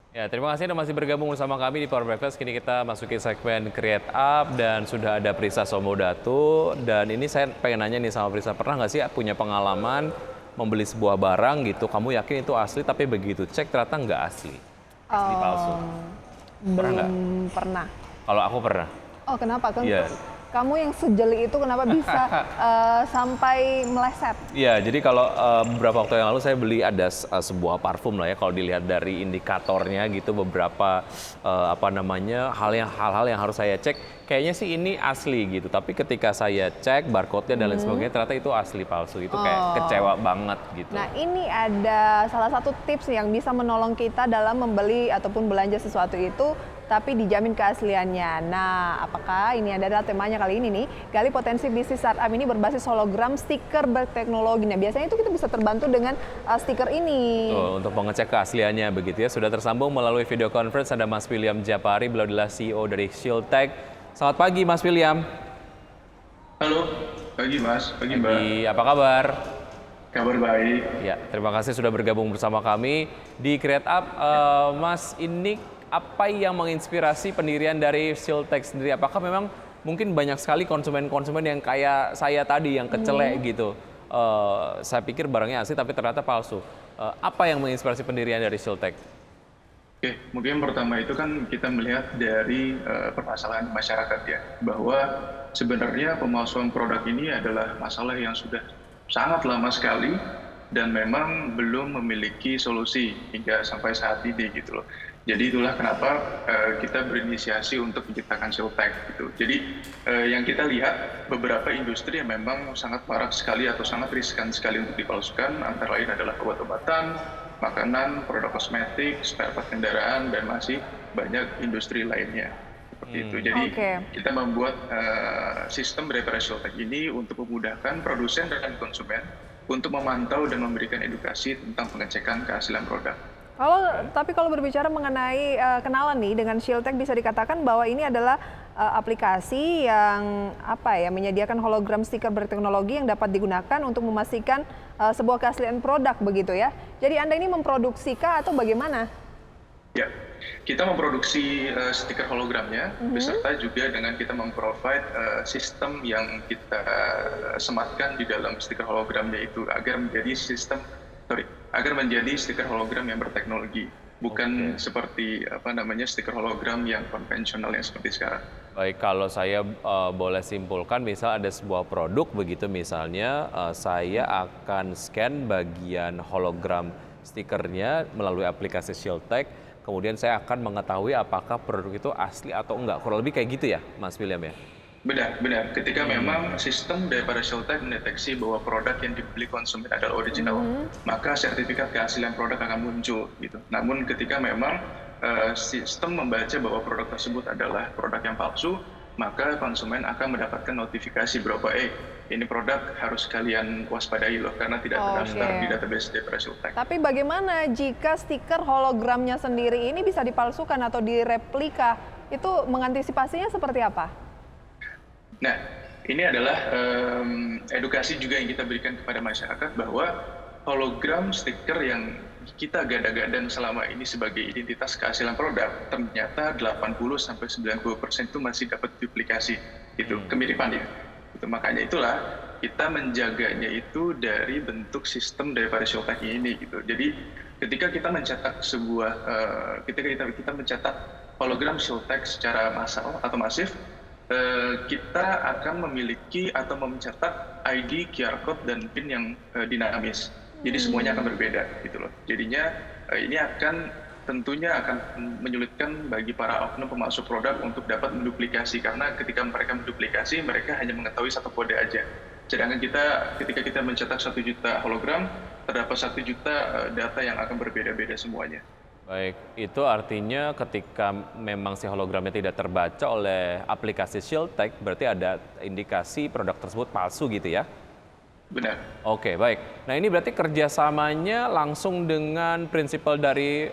Ya, terima kasih Anda masih bergabung bersama kami di Power Breakfast. Kini kita masuki segmen Create Up dan sudah ada Prisa Somodatu. Dan ini saya pengen nanya nih sama Prisa, pernah nggak sih punya pengalaman membeli sebuah barang gitu, kamu yakin itu asli tapi begitu cek ternyata nggak asli, asli palsu. Pernah Belum nggak? pernah. Kalau aku pernah. Oh, kenapa? Iya. Kamu yang sejeli itu kenapa bisa sampai meleset? Iya, jadi kalau beberapa waktu yang lalu saya beli ada sebuah parfum lah ya. Kalau dilihat dari indikatornya gitu, beberapa hal-hal yang harus saya cek. Kayaknya sih ini asli gitu. Tapi ketika saya cek barcode-nya dan lain sebagainya, ternyata itu asli palsu. Itu kayak kecewa banget gitu. Nah, ini ada salah satu tips yang bisa menolong kita dalam membeli ataupun belanja sesuatu itu, tapi dijamin keasliannya. Nah, apakah ini adalah temanya kali ini nih? Gali potensi bisnis startup ini berbasis hologram stiker berteknologi. Nah, biasanya itu kita bisa terbantu dengan stiker ini. Tuh, untuk mengecek keasliannya begitu ya. Sudah tersambung melalui video conference ada Mas William Japari, beliau adalah CEO dari Shieldtech. Selamat pagi Mas William. Halo, pagi Mas, pagi Mbak. Pagi, apa kabar? Kabar baik. Ya, terima kasih sudah bergabung bersama kami di Create Up. Mas, ini apa yang menginspirasi pendirian dari Shieldtech sendiri? Apakah memang mungkin banyak sekali konsumen-konsumen yang kayak saya tadi yang kecelek gitu? Saya pikir barangnya asli tapi ternyata palsu. Apa yang menginspirasi pendirian dari Shieldtech? Oke, mungkin pertama itu kan kita melihat dari permasalahan masyarakat ya, bahwa sebenarnya pemalsuan produk ini adalah masalah yang sudah sangat lama sekali dan memang belum memiliki solusi hingga sampai saat ini gitu loh. Jadi itulah kenapa kita berinisiasi untuk menciptakan Shieldtech gitu. Jadi yang kita lihat beberapa industri yang memang sangat marak sekali atau sangat riskan sekali untuk dipalsukan, antara lain adalah obat-obatan, makanan, produk kosmetik, spare part kendaraan, dan masih banyak industri lainnya. Seperti itu. Jadi kita membuat sistem daripada Shieldtech ini untuk memudahkan produsen dan konsumen untuk memantau dan memberikan edukasi tentang pengecekan keaslian produk. Tapi kalau berbicara mengenai kenalan nih dengan Shieldtech, bisa dikatakan bahwa ini adalah aplikasi yang menyediakan hologram stiker berteknologi yang dapat digunakan untuk memastikan sebuah keaslian produk begitu ya. Jadi Anda ini memproduksi kah atau bagaimana? Ya, kita memproduksi stiker hologramnya, beserta juga dengan kita memprovide sistem yang kita sematkan di dalam stiker hologramnya itu agar menjadi stiker hologram yang berteknologi, bukan seperti stiker hologram yang konvensional yang seperti sekarang. Baik, kalau saya boleh simpulkan, misal ada sebuah produk begitu, misalnya saya akan scan bagian hologram stikernya melalui aplikasi Shieldtech, kemudian saya akan mengetahui apakah produk itu asli atau enggak. Kurang lebih kayak gitu ya, Mas William ya? Benar. Ketika memang sistem daripada Shieldtech mendeteksi bahwa produk yang dibeli konsumen adalah original, maka sertifikat keaslian produk akan muncul gitu. Namun ketika memang sistem membaca bahwa produk tersebut adalah produk yang palsu, maka konsumen akan mendapatkan notifikasi berupa ini produk harus kalian waspadai loh karena tidak terdaftar di database daripada Shieldtech. Tapi bagaimana jika stiker hologramnya sendiri ini bisa dipalsukan atau direplika? Itu mengantisipasinya seperti apa? Nah, ini adalah edukasi juga yang kita berikan kepada masyarakat bahwa hologram stiker yang kita gadang-gadang selama ini sebagai identitas keaslian produk, ternyata 80-90% itu masih dapat duplikasi, itu kemiripannya. Itu makanya itulah kita menjaganya itu dari bentuk sistem daripada Shieldtech ini gitu. Jadi ketika kita mencetak kita mencetak hologram Shieldtech secara massal atau masif, kita akan memiliki atau mencetak ID, QR code, dan PIN yang dinamis. Jadi semuanya akan berbeda gitu loh. Jadinya ini tentunya akan menyulitkan bagi para oknum pemalsu produk untuk dapat menduplikasi, karena ketika mereka menduplikasi mereka hanya mengetahui satu kode aja. Sedangkan ketika kita mencetak 1 juta hologram, terdapat 1 juta data yang akan berbeda-beda semuanya. Baik, itu artinya ketika memang si hologramnya tidak terbaca oleh aplikasi Shieldtech, berarti ada indikasi produk tersebut palsu gitu ya? Benar. Oke, baik. Nah ini berarti kerjasamanya langsung dengan prinsipal dari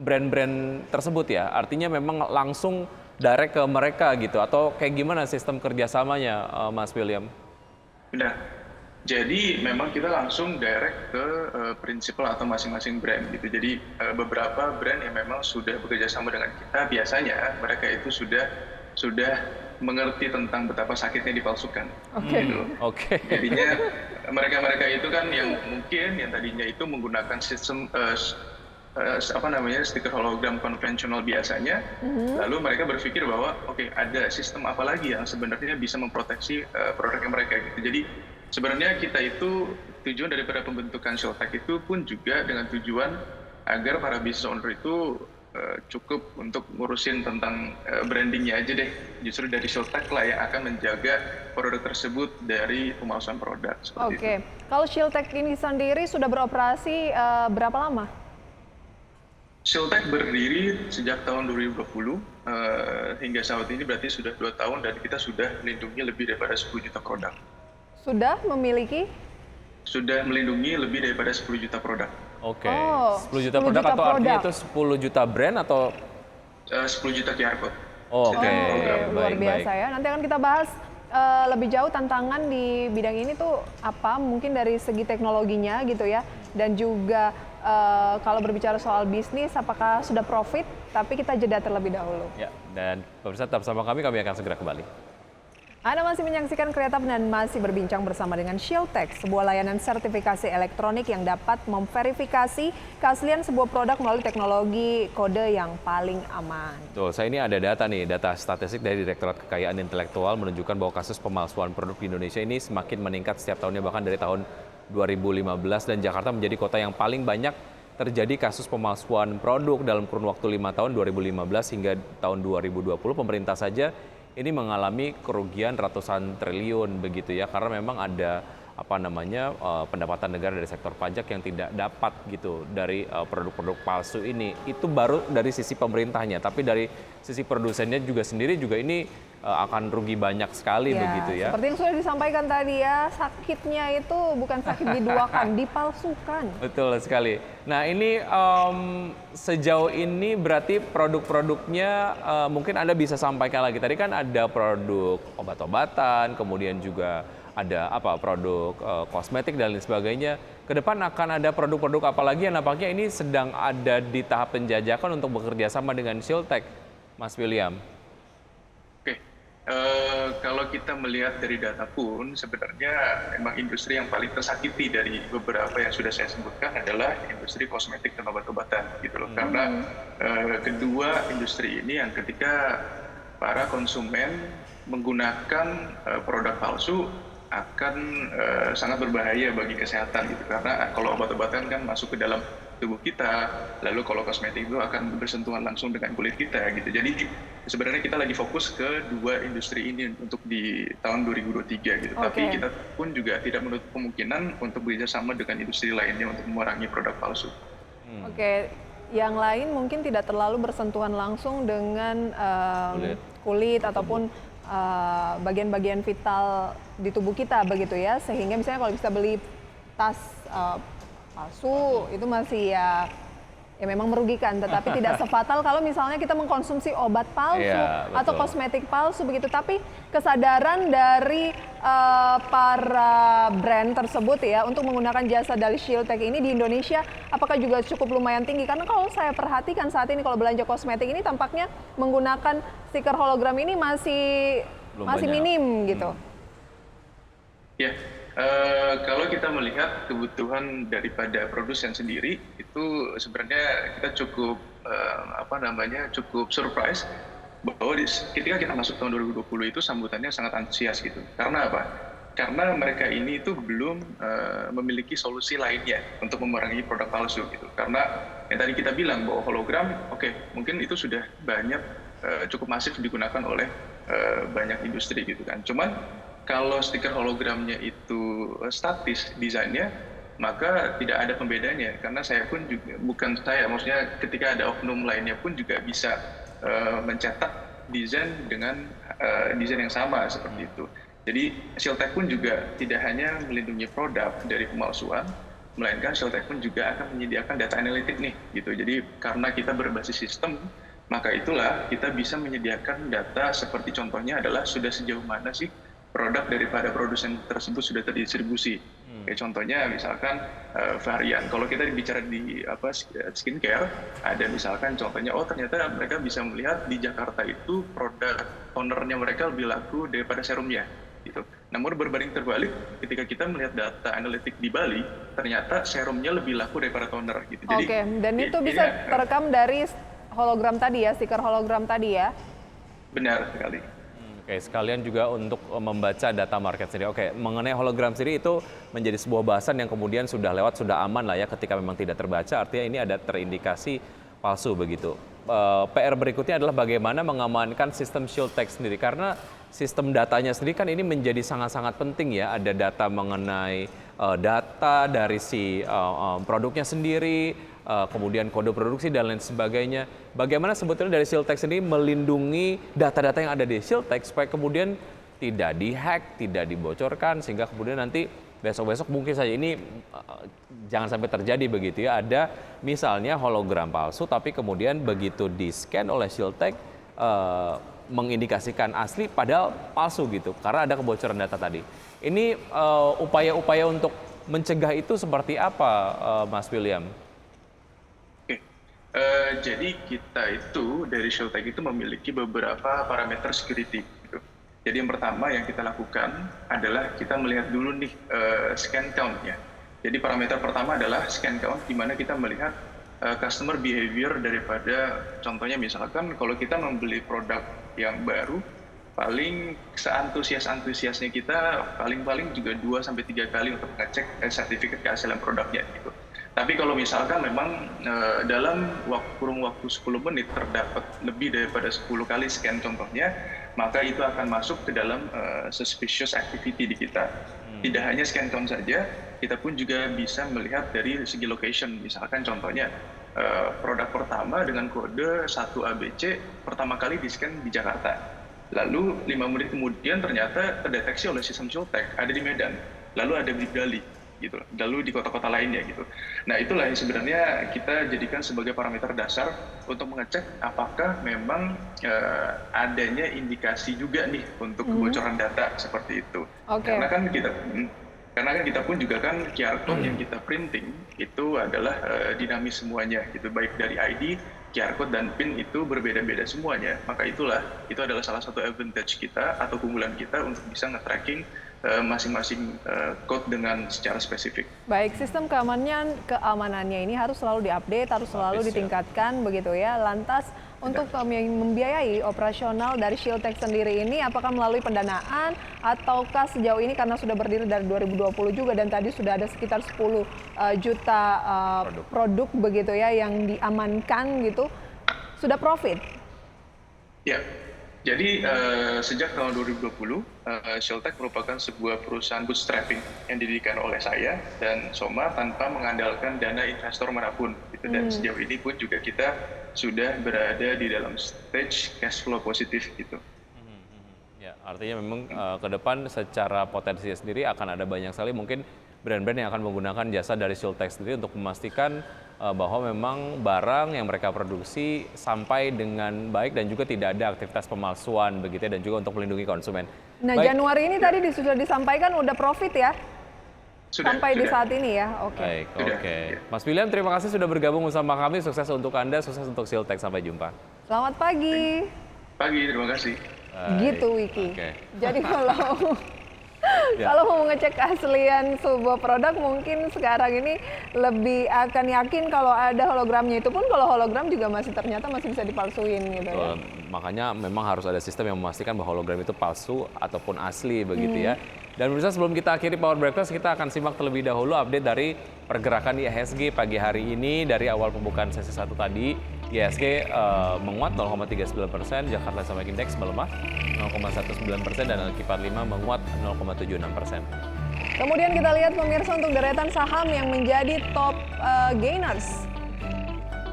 brand-brand tersebut ya? Artinya memang langsung direct ke mereka gitu? Atau kayak gimana sistem kerjasamanya, Mas William? Benar. Jadi memang kita langsung direct ke prinsipal atau masing-masing brand gitu. Jadi beberapa brand yang memang sudah bekerja sama dengan kita, biasanya mereka itu sudah mengerti tentang betapa sakitnya dipalsukan. Gitu. Oke. Jadinya mereka-mereka itu kan yang mungkin yang tadinya itu menggunakan sistem stiker hologram konvensional biasanya, lalu mereka berpikir bahwa oke, ada sistem apa lagi yang sebenarnya bisa memproteksi produknya mereka gitu. Jadi sebenarnya kita itu tujuan daripada pembentukan Shieldtech itu pun juga dengan tujuan agar para business owner itu cukup untuk ngurusin tentang brandingnya aja deh. Justru dari Shieldtech lah yang akan menjaga produk tersebut dari pemalsuan produk. Oke, kalau Shieldtech ini sendiri sudah beroperasi berapa lama? Shieldtech berdiri sejak tahun 2020 hingga saat ini berarti sudah 2 tahun dan kita sudah melindungi lebih daripada 10 juta produk. Sudah memiliki? Sudah melindungi lebih daripada 10 juta produk. Oke, 10 juta 10 produk juta atau artinya produk. itu 10 juta brand atau? 10 juta QR code. Oke, Luar baik. biasa ya. Nanti akan kita bahas lebih jauh tantangan di bidang ini tuh apa, mungkin dari segi teknologinya gitu ya. Dan juga kalau berbicara soal bisnis, apakah sudah profit, tapi kita jeda terlebih dahulu. Ya, dan pemirsa tetap bersama kami akan segera kembali. Anda masih menyaksikan Kreatif dan masih berbincang bersama dengan Shieldtech, sebuah layanan sertifikasi elektronik yang dapat memverifikasi keaslian sebuah produk melalui teknologi kode yang paling aman. Tuh, saya ini ada data nih, data statistik dari Direktorat Kekayaan Intelektual menunjukkan bahwa kasus pemalsuan produk di Indonesia ini semakin meningkat setiap tahunnya, bahkan dari tahun 2015, dan Jakarta menjadi kota yang paling banyak terjadi kasus pemalsuan produk dalam kurun waktu 5 tahun 2015 hingga tahun 2020. Pemerintah saja ini mengalami kerugian ratusan triliun begitu ya, karena memang ada pendapatan negara dari sektor pajak yang tidak dapat gitu dari produk-produk palsu ini. Itu baru dari sisi pemerintahnya, tapi dari sisi produsennya juga sendiri juga ini akan rugi banyak sekali begitu ya. Seperti yang sudah disampaikan tadi ya, sakitnya itu bukan sakit diduakan, dipalsukan. Betul sekali. Nah ini sejauh ini berarti produk-produknya mungkin Anda bisa sampaikan lagi. Tadi kan ada produk obat-obatan, kemudian juga ada produk kosmetik dan lain sebagainya. Ke depan akan ada produk-produk apa lagi yang nampaknya ini sedang ada di tahap penjajakan untuk bekerja sama dengan Shieldtech, Mas William? Oke, kalau kita melihat dari data pun sebenarnya memang industri yang paling tersakiti dari beberapa yang sudah saya sebutkan adalah industri kosmetik dan obat-obatan gitu loh. Karena kedua industri ini yang ketika para konsumen menggunakan produk palsu akan sangat berbahaya bagi kesehatan gitu, karena kalau obat-obatan kan masuk ke dalam tubuh kita, lalu kalau kosmetik itu akan bersentuhan langsung dengan kulit kita gitu. Jadi sebenarnya kita lagi fokus ke dua industri ini untuk di tahun 2023 gitu. Tapi kita pun juga tidak menutup kemungkinan untuk bekerja sama dengan industri lainnya untuk mengurangi produk palsu. Oke, yang lain mungkin tidak terlalu bersentuhan langsung dengan kulit ataupun bagian-bagian vital di tubuh kita begitu ya, sehingga misalnya kalau kita beli tas palsu itu masih ya memang merugikan, tetapi tidak sefatal kalau misalnya kita mengkonsumsi obat palsu atau kosmetik palsu begitu. Tapi kesadaran dari para brand tersebut ya untuk menggunakan jasa dari Shieldtech ini di Indonesia apakah juga cukup lumayan tinggi? Karena kalau saya perhatikan saat ini kalau belanja kosmetik ini tampaknya menggunakan stiker hologram ini masih minim gitu. Ya, kalau kita melihat kebutuhan daripada produsen sendiri itu sebenarnya kita cukup cukup surprise bahwa ketika kita masuk tahun 2020 itu sambutannya sangat antusias gitu. Karena apa? Karena mereka ini itu belum memiliki solusi lainnya untuk memerangi produk palsu gitu. Karena yang tadi kita bilang bahwa hologram, mungkin itu sudah banyak cukup masif digunakan oleh banyak industri gitu kan. Cuman kalau stiker hologramnya itu statis desainnya, maka tidak ada pembedanya. Karena saya pun juga, maksudnya ketika ada oknum lainnya pun juga bisa mencetak desain dengan desain yang sama seperti itu. Jadi Shieldtech pun juga tidak hanya melindungi produk dari pemalsuan, melainkan Shieldtech pun juga akan menyediakan data analitik nih gitu. Jadi karena kita berbasis sistem, maka itulah kita bisa menyediakan data seperti contohnya adalah sudah sejauh mana sih produk daripada produsen tersebut sudah terdistribusi. Kayak contohnya misalkan varian. Kalau kita bicara di skincare, ada misalkan contohnya, ternyata mereka bisa melihat di Jakarta itu produk tonernya mereka lebih laku daripada serumnya. Gitu. Namun berbanding terbalik, ketika kita melihat data analitik di Bali, ternyata serumnya lebih laku daripada toner. Gitu. Jadi, dan itu bisa terekam dari hologram tadi ya, stiker hologram tadi ya? Benar sekali. Oke, sekalian juga untuk membaca data market sendiri. Oke, mengenai hologram sendiri itu menjadi sebuah bahasan yang kemudian sudah lewat, sudah aman lah ya ketika memang tidak terbaca, artinya ini ada terindikasi palsu begitu. PR berikutnya adalah bagaimana mengamankan sistem ShieldTech sendiri, karena sistem datanya sendiri kan ini menjadi sangat-sangat penting ya, ada data mengenai data dari si produknya sendiri, kemudian kode produksi dan lain sebagainya. Bagaimana sebetulnya dari ShieldTech sendiri melindungi data-data yang ada di ShieldTech supaya kemudian tidak dihack, tidak dibocorkan, sehingga kemudian nanti besok-besok mungkin saja ini jangan sampai terjadi begitu ya. Ada misalnya hologram palsu tapi kemudian begitu di-scan oleh ShieldTech mengindikasikan asli padahal palsu gitu karena ada kebocoran data tadi. Ini upaya-upaya untuk mencegah itu seperti apa, Mas William? Jadi kita itu dari ShieldTech itu memiliki beberapa parameter security. Gitu. Jadi yang pertama yang kita lakukan adalah kita melihat dulu nih scan count-nya. Jadi parameter pertama adalah scan count, di mana kita melihat customer behavior daripada, contohnya misalkan kalau kita membeli produk yang baru, paling seantusias-antusiasnya kita paling-paling juga 2-3 kali untuk ngecek sertifikat keaslian produknya gitu. Tapi kalau misalkan memang dalam kurun waktu 10 menit terdapat lebih daripada 10 kali scan contohnya, maka itu akan masuk ke dalam suspicious activity di kita. Tidak hanya scan count saja, kita pun juga bisa melihat dari segi location. Misalkan contohnya produk pertama dengan kode 1ABC pertama kali di-scan di Jakarta. Lalu 5 menit kemudian ternyata terdeteksi oleh sistem ShieldTech ada di Medan, lalu ada di Bali. Gitu, lalu di kota-kota lainnya gitu. Nah itulah yang sebenarnya kita jadikan sebagai parameter dasar untuk mengecek apakah memang adanya indikasi juga nih untuk kebocoran data seperti itu. Karena kan kita pun juga kan QR code yang kita printing itu adalah dinamis semuanya gitu, baik dari ID, QR code dan PIN itu berbeda-beda semuanya. Maka itu adalah salah satu advantage kita atau keunggulan kita untuk bisa nge-tracking masing-masing code dengan secara spesifik. Baik, sistem keamanannya ini harus selalu diupdate, harus selalu ditingkatkan begitu ya. Lantas untuk membiayai operasional dari ShieldTech sendiri ini, apakah melalui pendanaan ataukah sejauh ini karena sudah berdiri dari 2020 juga dan tadi sudah ada sekitar 10 juta produk begitu ya yang diamankan gitu, sudah profit? Ya. Jadi sejak tahun 2020, ShieldTech merupakan sebuah perusahaan bootstrapping yang didirikan oleh saya dan Soma tanpa mengandalkan dana investor manapun. Gitu. Dan sejauh ini pun juga kita sudah berada di dalam stage cash flow positif gitu. Ya, artinya memang ke depan secara potensi sendiri akan ada banyak sekali mungkin brand-brand yang akan menggunakan jasa dari ShieldTech sendiri untuk memastikan bahwa memang barang yang mereka produksi sampai dengan baik dan juga tidak ada aktivitas pemalsuan begitu ya, dan juga untuk melindungi konsumen. Nah, baik. Januari ini tadi sudah disampaikan udah profit ya? Sampai di saat ini ya. Oke. Baik, oke. Mas William, terima kasih sudah bergabung bersama kami. Sukses untuk Anda, sukses untuk ShieldTech. Sampai jumpa. Selamat pagi. Pagi, terima kasih. Gitu Wiki. Jadi kalau mau ngecek keaslian sebuah produk mungkin sekarang ini lebih akan yakin kalau ada hologramnya, itu pun kalau hologram juga ternyata masih bisa dipalsuin gitu ya. Makanya memang harus ada sistem yang memastikan bahwa hologram itu palsu ataupun asli begitu ya. Dan pemirsa, sebelum kita akhiri Power Breakfast, kita akan simak terlebih dahulu update dari pergerakan IHSG pagi hari ini. Dari awal pembukaan sesi 1 tadi, IHSG menguat 0,39%, Jakarta Select Index melemah 0,19% dan LQ45 menguat 0,76%. Kemudian kita lihat pemirsa untuk deretan saham yang menjadi top gainers.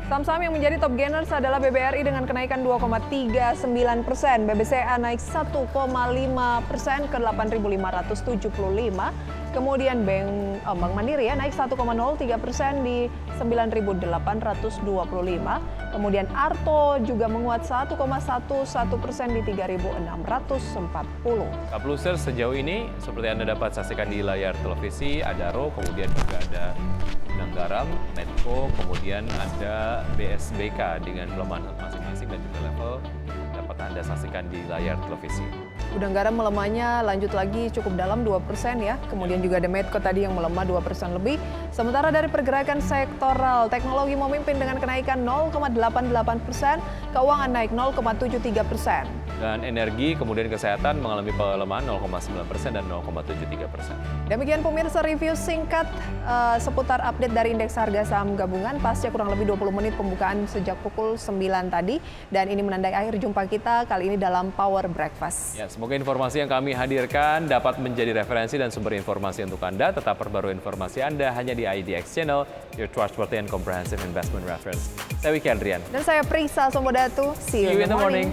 Saham-saham yang menjadi top gainers adalah BBRI dengan kenaikan 2,39%, BBCA naik 1,5% ke 8.575, Kemudian Bank Mandiri ya naik 1,03% di 9.825. Kemudian Arto juga menguat 1,11% di 3.640. Kapluser sejauh ini seperti Anda dapat saksikan di layar televisi, Adaro, kemudian juga ada Udang Garam, Medco, kemudian ada BSBK dengan pelemahan masing-masing dan juga level dapat Anda saksikan di layar televisi. Udang Garam melemahnya lanjut lagi cukup dalam 2% ya. Kemudian juga ada Medco tadi yang melemah 2% lebih. Sementara dari pergerakan sektoral, teknologi memimpin dengan kenaikan 0,88%, keuangan naik 0,73%. Dan energi kemudian kesehatan mengalami pelemahan 0,9% dan 0,73%. Demikian pemirsa review singkat seputar update dari indeks harga saham gabungan pasca kurang lebih 20 menit pembukaan sejak pukul 9 tadi. Dan ini menandai akhir jumpa kita kali ini dalam Power Breakfast. Ya, semoga informasi yang kami hadirkan dapat menjadi referensi dan sumber informasi untuk Anda. Tetap perbarui informasi Anda hanya di IDX Channel, your trustworthy and comprehensive investment reference. Saya Wiki Andrian. Dan saya Prisa Sombodatu. See you in the morning.